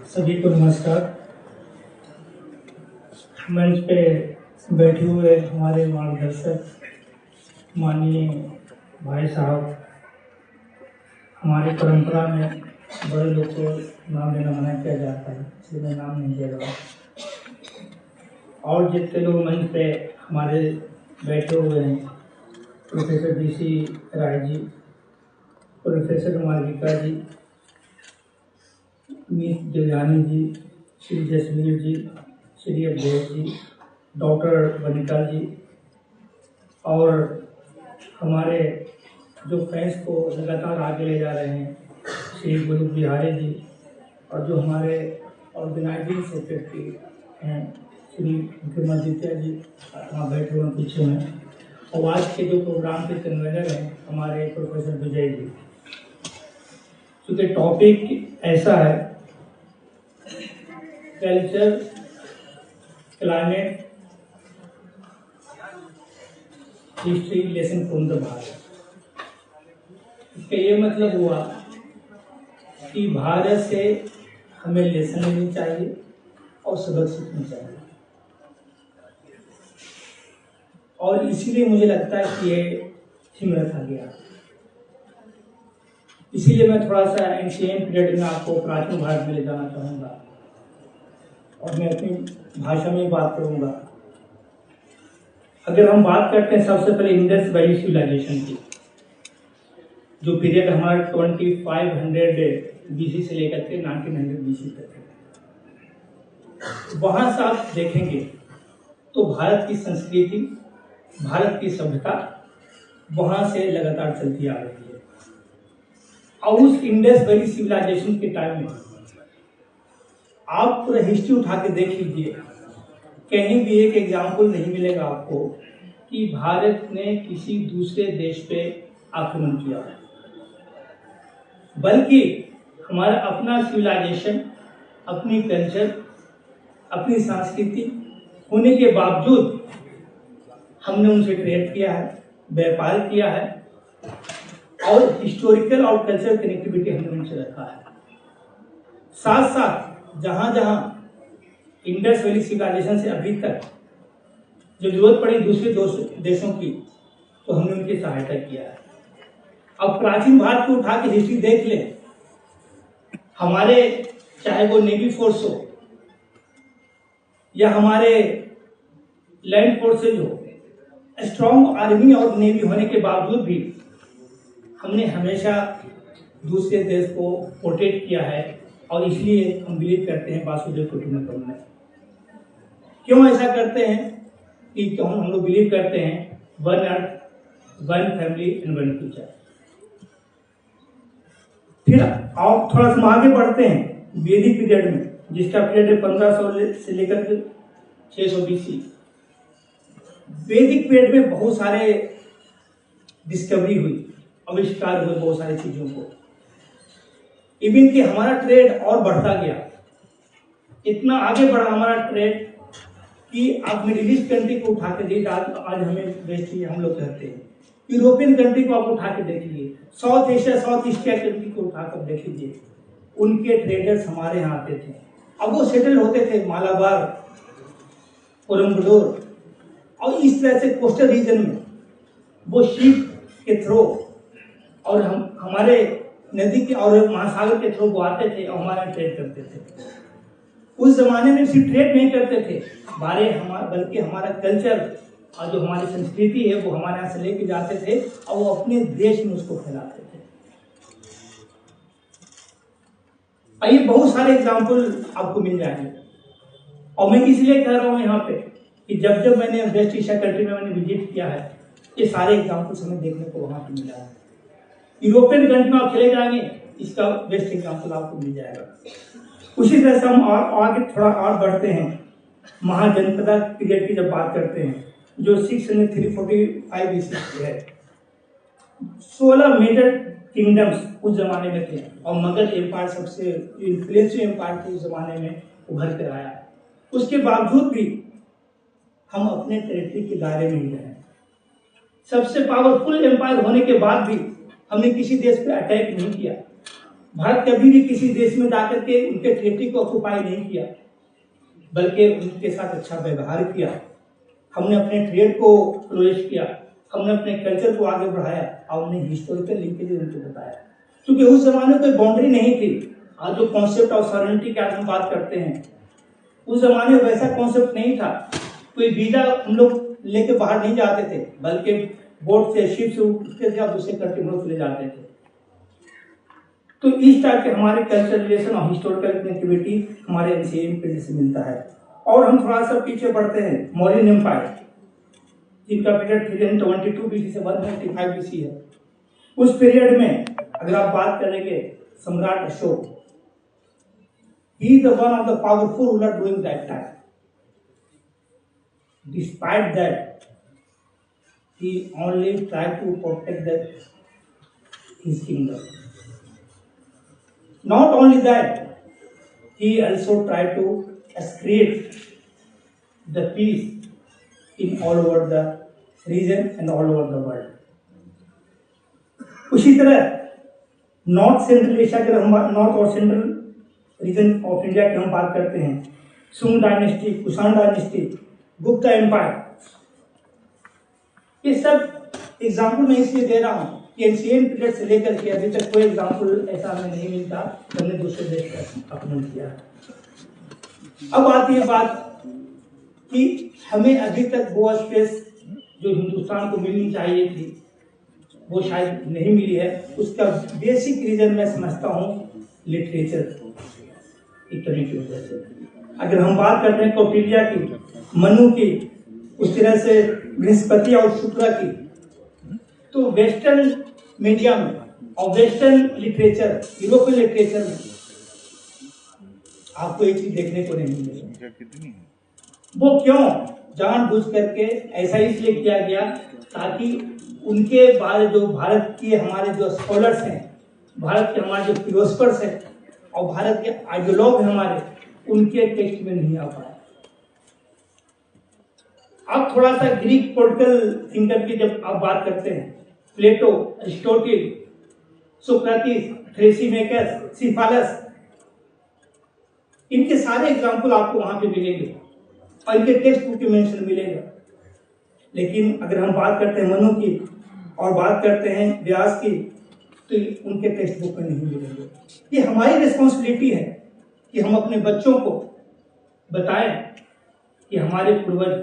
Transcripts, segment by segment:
सभी को नमस्कार। मंच पे बैठे हुए हमारे मार्गदर्शक माननीय भाई साहब, हमारी परंपरा में बड़े लोग को नाम देना मना किया जाता है, इसलिए मैं नाम नहीं दे रहा। और जितने लोग मंच पे हमारे बैठे हुए हैं, professor DC Rai ji, professor Malvika जी, मिस देवयानी जी, श्री जसवीर जी, श्री अवधेश जी, डॉक्टर वनिता जी, और हमारे जो फैंस को लगातार आगे ले जा रहे हैं, श्री गुरु बिहारी जी, और जो हमारे ऑर्गेनाइजिंग सेक्रेटरी हैं श्री विक्रमादित्य जी, वहाँ बैठे हुए पीछे में, और आज के जो प्रोग्राम के कन्वीनर हैं हमारे प्रोफेसर विजय जी। क्योंकि टॉपिक ऐसा है, culture, climate, history, lesson from the Bharat. इसका ये मतलब हुआ कि भारत से हमें लेसन लेनी चाहिए और सबक सीखनी चाहिए, और इसीलिए मुझे लगता है कि ये थीम रखा गया। इसीलिए मैं थोड़ा सा एंशिएंट पीरियड में आपको प्राचीन भारत में ले जाना चाहूँगा, और मैं अपनी भाषा में ही बात करूँगा। अगर हम बात करते हैं सबसे पहले इंडस वैली सिविलाइजेशन की, जो पीरियड हमारा 2500 BC से लेकर के 1900 BC तक है, वहां से आप देखेंगे तो भारत की संस्कृति, भारत की सभ्यता वहां से लगातार चलती आ रही है। और उस इंडस वैली सिविलाइजेशन के टाइम में आप पूरा हिस्ट्री उठा के देख लीजिए, कहीं भी एक एग्जाम्पल नहीं मिलेगा आपको कि भारत ने किसी दूसरे देश पे आक्रमण किया है, बल्कि हमारा अपना सिविलाइजेशन, अपनी कल्चर, अपनी संस्कृति होने के बावजूद हमने उनसे ट्रेड किया है, व्यापार किया है, और हिस्टोरिकल और कल्चरल कनेक्टिविटी हमने उनसे रखा है। साथ साथ जहां जहां इंडस वैली सिविलाइजेशन से अभी तक जो जरूरत पड़ी दूसरे देशों की, तो हमने उनकी सहायता किया है। अब प्राचीन भारत को उठा के हिस्ट्री देख ले, हमारे चाहे वो नेवी फोर्स हो या हमारे लैंड फोर्सेज हो, स्ट्रॉन्ग आर्मी और नेवी होने के बावजूद भी हमने हमेशा दूसरे देश को प्रोटेक्ट किया है, और इसलिए हम बिलीव करते हैं वासुदेव कुटुंबकम में। क्यों ऐसा करते हैं कि हम लोग बिलीव करते हैं one earth, one family and one future. फिर और थोड़ा सा आगे बढ़ते हैं वैदिक पीरियड में, जिसका पीरियड है 1500 से लेकर के 600 BC। वैदिक पीरियड में बहुत सारे डिस्कवरी हुई, आविष्कार हुए बहुत सारी चीजों को। इवन कि हमारा ट्रेड और बढ़ता गया, इतना आगे बढ़ा हमारा ट्रेड कि आप मिडिल ईस्ट कंट्री को उठा के देखिए, आज हमें बेसिकली हम लोग कहते हैं यूरोपियन कंट्री को आप उठा के देख लीजिए, south Asia, south Asia country को उठा कर देख लीजिए, उनके ट्रेडर्स हमारे यहाँ आते थे। अब वो सेटल होते थे मालाबार, कोरंगडोर, और इस तरह से कोस्टल रीजन में वो शिप के थ्रू और हमारे नदी के और महासागर के थ्रू वो आते थे और हमारे ट्रेड करते थे। उस जमाने में सिर्फ ट्रेड नहीं करते थे बल्कि हमारा कल्चर और जो हमारी संस्कृति है वो हमारे यहाँ से लेके जाते थे और वो अपने देश में उसको फैलाते थे। ये बहुत सारे एग्जाम्पल आपको मिल जाएंगे, और मैं इसलिए कह रहा हूँ यहाँ पे कि जब जब मैंने वेस्ट एशिया कंट्री में मैंने विजिट किया है, ये सारे एग्जाम्पल्स हमें देखने को वहां पे मिला है। यूरोपियन कंट्री में आप चले जाएंगे, इसका बेस्ट एग्जाम्पल आपको मिल जाएगा। उसी तरह से हम आगे थोड़ा और बढ़ते हैं, महाजनपदा पीरियड की जब बात करते हैं, जो 645 BC है। 16 मेजर किंगडम्स उस जमाने में थे, और मगध एम्पायर सबसे इन्फ्लुएंशियल एम्पायर थे उस जमाने में उभर कर आया। उसके बावजूद भी हम अपने टेरिटरी के दायरे में ही रहे। सबसे पावरफुल एम्पायर होने के बाद भी हमने किसी देश पे अटैक नहीं किया, भारत कभी भी किसी देश में जाकर के उनके टेरिटरी को ऑक्युपाई नहीं किया, बल्कि उनके साथ अच्छा व्यवहार किया। हमने अपने ट्रेड को फ्लोरिश किया, हमने अपने कल्चर को आगे बढ़ाया और हमने हिस्टोरिकल लिंकेज उनको बताया, क्योंकि उस जमाने में कोई बाउंड्री नहीं थी। आज जो कॉन्सेप्ट ऑफ सॉवरेनिटी की आज हम बात करते हैं, उस जमाने में वैसा कॉन्सेप्ट नहीं था। कोई वीजा हम लोग लेके बाहर नहीं जाते थे, बल्कि बोट से, शिप से उठते थे और दूसरे कंट्री में चले जाते थे। तो इस टाइप के हमारे कल्चर रिलेशन और हिस्टोरिकल कनेक्टिविटी हमारे एंशिएंट पीरियड से मिलता है। और हम थोड़ा सा पीछे बढ़ते हैं, मौर्यन एम्पायर, जिनका पीरियड 322 बीसी से 195 बीसी है। उस पीरियड में अगर आप बात करेंगे सम्राट Ashok, he is the one of the powerful ruler during that time. Despite that, he only tried to protect his kingdom. Not only that, he also tried to create the peace in all over the region and all over the world. उसी तरह north central Asia के, north और central region of India की हम बात करते हैं, Sung dynasty, Kushan dynasty, Gupta empire, ये सब एग्जाम्पल मैं इसलिए दे रहा हूँ कि एंशिएंट पीरियड से लेकर के अभी तक कोई एग्जाम्पल ऐसा हमें नहीं मिलता हमने दूसरे देश का अपमान किया। अब आती है बात कि हमें अभी तक वो स्पेस जो हिंदुस्तान को मिलनी चाहिए थी वो शायद नहीं मिली है। उसका बेसिक रीजन मैं समझता हूँ लिटरेचर की कमी की वजह से। अगर हम बात करते हैं कौटिल्य की, मनु की, उस तरह से बृहस्पति और शुक्र की, तो वेस्टर्न मीडिया में और वेस्टर्न लिटरेचर, यूरोपियन लिटरेचर में आपको एक चीज देखने को नहीं मिलेगी। वो क्यों जानबूझ करके ऐसा इसलिए किया गया ताकि उनके बारे जो भारत के हमारे जो स्कॉलर्स हैं, भारत के हमारे जो फिलोसफर्स हैं और भारत के आइडियोलॉग हैं हमारे, उनके टेक्स्ट में नहीं आ पाए। आप थोड़ा सा ग्रीक पॉलिटिकल थिंकर की जब आप बात करते हैं, प्लेटो, अरिस्टोटिल, सोक्रेटिस, थ्रेसिमेकस, सिफालस, इनके सारे एग्जाम्पल आपको वहां पे मिलेंगे और इनके टेक्स्ट बुक में मेंशन मिलेगा। लेकिन अगर हम बात करते हैं मनु की और बात करते हैं व्यास की, तो उनके टेक्स्ट बुक में नहीं मिलेंगे। ये हमारी रिस्पॉन्सिबिलिटी है कि हम अपने बच्चों को बताएं कि हमारे पूर्वज,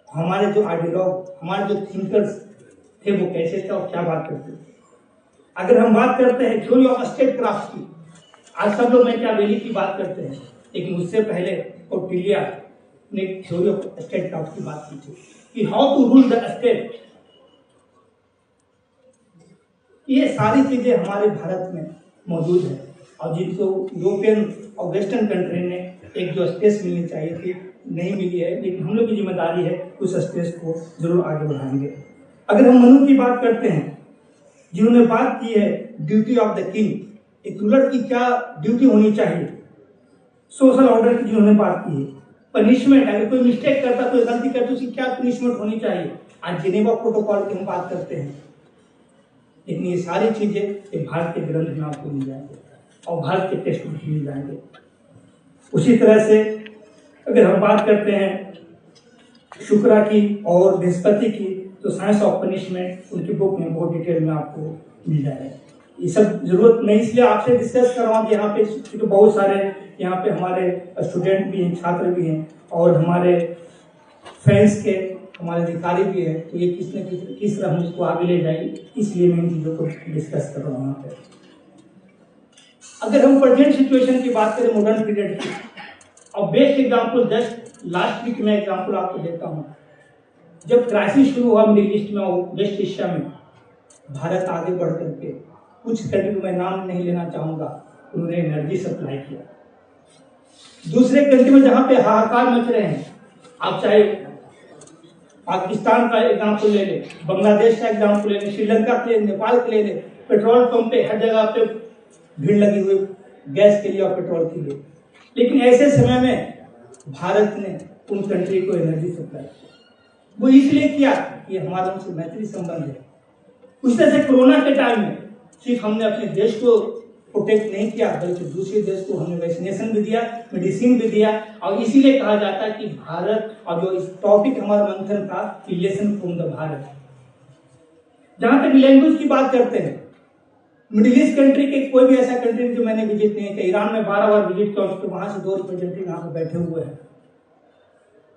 हमारे जो आइडियोलॉग, हमारे जो थिंकर्स थे वो कैसे थे और क्या बात करते थे। अगर हम बात करते हैं थ्योरी ऑफ स्टेट क्राफ्ट की, आज सब लोग मैकियावेली की बात करते हैं, लेकिन उससे पहले कौटिल्य ने थ्योरी ऑफ स्टेट क्राफ्ट की बात की थी कि how to rule the state. ये सारी चीजें हमारे भारत में मौजूद है और जिनको यूरोपियन और वेस्टर्न कंट्री ने एक जो स्पेस मिलनी चाहिए थी नहीं मिली है, लेकिन हम लोग की जिम्मेदारी है उस स्पेस को जरूर आगे बढ़ाएंगे। अगर हम मनु की बात करते हैं, जिन्होंने बात की है ड्यूटी ऑफ द किंग, एक रूलर की क्या ड्यूटी होनी चाहिए, सोशल ऑर्डर की जिन्होंने बात की है, पनिशमेंट, अगर कोई मिस्टेक करता, कोई गलती करता तो उसकी क्या पनिशमेंट होनी चाहिए। आज जिनेवा प्रोटोकॉल की हम बात करते हैं, लेकिन ये सारी चीजें भारत के ग्रंथ में आपको मिल जाएंगे और भारत के टेक्स्ट बुक मिल जाएंगे। उसी तरह से अगर हम बात करते हैं शुक्रा की और बृहस्पति की, तो साइंस ऑफ पनिशमेंट उनकी बुक में बहुत डिटेल में आपको मिल जाएगा। ये सब जरूरत मैं इसलिए आपसे डिस्कस कर रहा हूँ कि यहाँ पे तो बहुत सारे यहाँ पे हमारे स्टूडेंट भी हैं, छात्र भी हैं और हमारे फ्रेंड्स के हमारे अधिकारी भी हैं, तो ये किस तरह हम इसको आगे ले जाएंगे, इसलिए मैं इन चीज़ों को डिस्कस कर रहा हूँ यहाँ पे। अगर हम प्रेजेंट सिचुएशन की बात करें मॉडर्न पीरियड की, और best example just last week में एग्जाम्पल आपको देता हूँ। जब क्राइसिस शुरू हुआ मिडिल ईस्ट में और वेस्ट एशिया में, भारत आगे बढ़ करके कुछ कंट्री में नाम नहीं लेना चाहूंगा, उन्होंने एनर्जी सप्लाई किया। दूसरे कंट्री में जहां पे हाहाकार मच रहे हैं, आप चाहे पाकिस्तान का एग्जाम्पल ले लें, बांग्लादेश का एग्जाम्पल ले लें, श्रीलंका के ले, नेपाल के ले लें, पेट्रोल पंप पे हर जगह पे भीड़ लगी हुई गैस के लिए और पेट्रोल के लिए। लेकिन ऐसे समय में भारत ने उन कंट्री को एनर्जी सप्लाई किया। वो इसलिए किया कि हमारा उनसे मैत्री संबंध है। उस तरह से कोरोना के टाइम में सिर्फ हमने अपने देश को प्रोटेक्ट नहीं किया, बल्कि दूसरे देश को हमने वैक्सीनेशन भी दिया, मेडिसिन भी दिया। और इसीलिए कहा जाता है कि भारत, और जो इस टॉपिक हमारा मंथन था, लेसन फ्रॉम द भारत। जहां तक लैंग्वेज की बात करते हैं, मिडिल ईस्ट कंट्री के कोई भी ऐसा कंट्री जो मैंने विजिट नहीं किया, ईरान में 12 बार विजिट किया, उसके वहां से 2 रिप्रेजेंटेटिव यहाँ पे बैठे हुए हैं।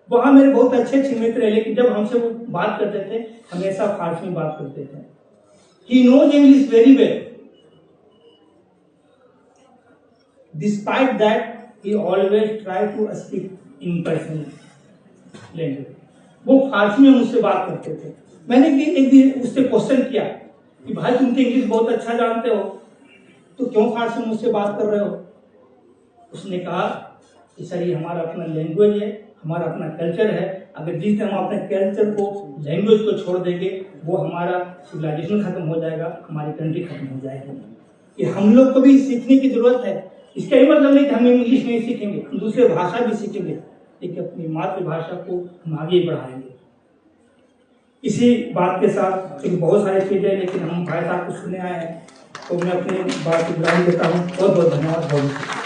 वहां मेरे बहुत अच्छे अच्छे मित्र है, लेकिन जब हमसे वो बात करते थे हमेशा फारसी में बात करते थे। He knows English very well, despite that he always try to speak in personal language. वो फारसी में मुझसे बात करते थे। मैंने एक दिन उससे क्वेश्चन किया कि भाई तुम तो इंग्लिश बहुत अच्छा जानते हो, तो क्यों फारसी में मुझसे बात कर रहे हो? उसने कहा कि सर ये हमारा अपना लैंग्वेज है, हमारा अपना कल्चर है। अगर जिस दिन हम अपने कल्चर को, लैंग्वेज को छोड़ देंगे, वो हमारा सिविलाइजेशन खत्म हो जाएगा, हमारी कंट्री खत्म हो जाएगी। ये हम लोग को भी सीखने की जरूरत है। इसका ये मतलब नहीं कि हम इंग्लिश नहीं सीखेंगे, हम दूसरे भाषा भी सीखेंगे, लेकिन अपनी मातृभाषा को हम आगे बढ़ाएंगे। इसी बात के साथ बहुत सारी चीजें, लेकिन हम भाई साहब को सुनने आए हैं, तो मैं अपनी बात को विराम देता हूँ। बहुत बहुत धन्यवाद।